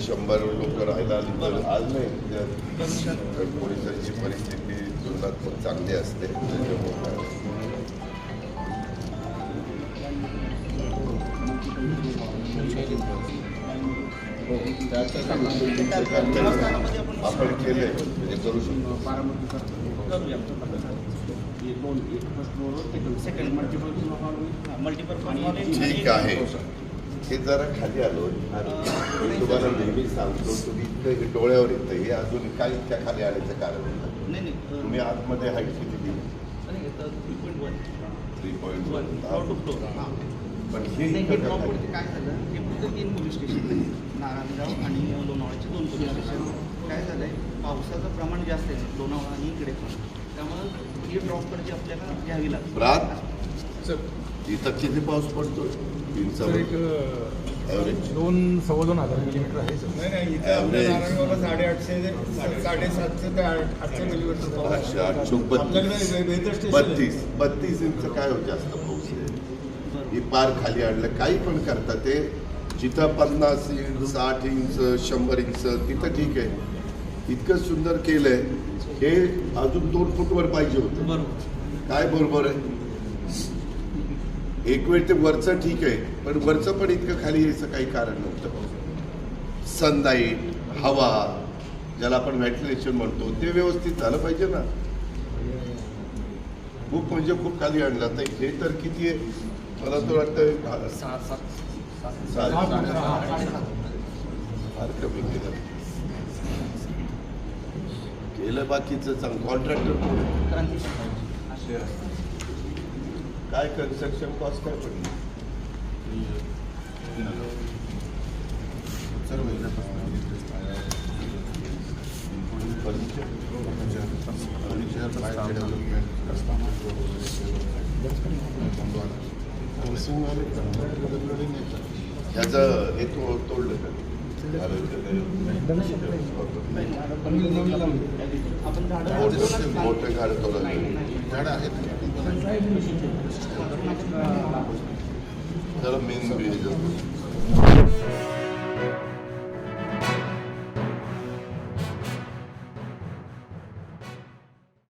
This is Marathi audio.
100 लोक राहायला आली तर आज नाही पोलिसांची परिस्थिती तुलनात्मक चांगली असते. आपण केलंय म्हणजे करू शकतो. ठीक आहे. हे जरा खाली आलो आणि तुम्हाला नेहमी सांगतो तुम्ही इतकं डोळ्यावर येतं हे अजून काय इतक्या खाली आल्याचं कारण नाही. तुम्ही आतमध्ये हाईट किती दिली 3.1 पण हे काय झालं हे फक्त 3 पोलीस स्टेशन नारायणगाव आणि लोणावळ्याचे 2 पोलीस स्टेशन. काय झालं आहे पावसाचं प्रमाण जास्त आहे लोणावळा आणि इकडे पण त्यामुळे ही ड्रॉप कडची आपल्याला घ्यावी लागते. रात इथं किती पाऊस पडतो? 2,000-2,2500 मिलीमीटर आहे सर. नाही इथे आपल्या नारायणगावला 850 750 ते 800 मिलीमीटर पाऊस. 32 इंच काय हो जास्त पाऊस आहे. ही पार खाली आणलं काही पण करतात ते जिथं 50 इंच 60 इंच 100 इंच तिथं ठीक आहे. इतकं सुंदर केलंय हे अजून 2 फूटवर पाहिजे होतं. बरोबर काय बरोबर आहे. एक वेळ ते वरचं ठीक आहे पण वरचं पण इतकं खाली यायचं काही कारण नव्हतं. सनलाईट हवा ज्याला आपण व्हेंटिलेशन म्हणतो ते व्यवस्थित झालं पाहिजे ना. खूप म्हणजे खूप खाली आणलं तर हे तर किती आहे मला तर वाटतं फार कमी केलं बाकीचं चांगलं. कॉन्ट्रॅक्टर क्रांती काय कन्स्ट्रक्शन कॉस्ट काय पडली? ह्याचं हे तोडलं का? मोठे झाडं तोडलं झाडं आहेत जरा मेन ब्रिज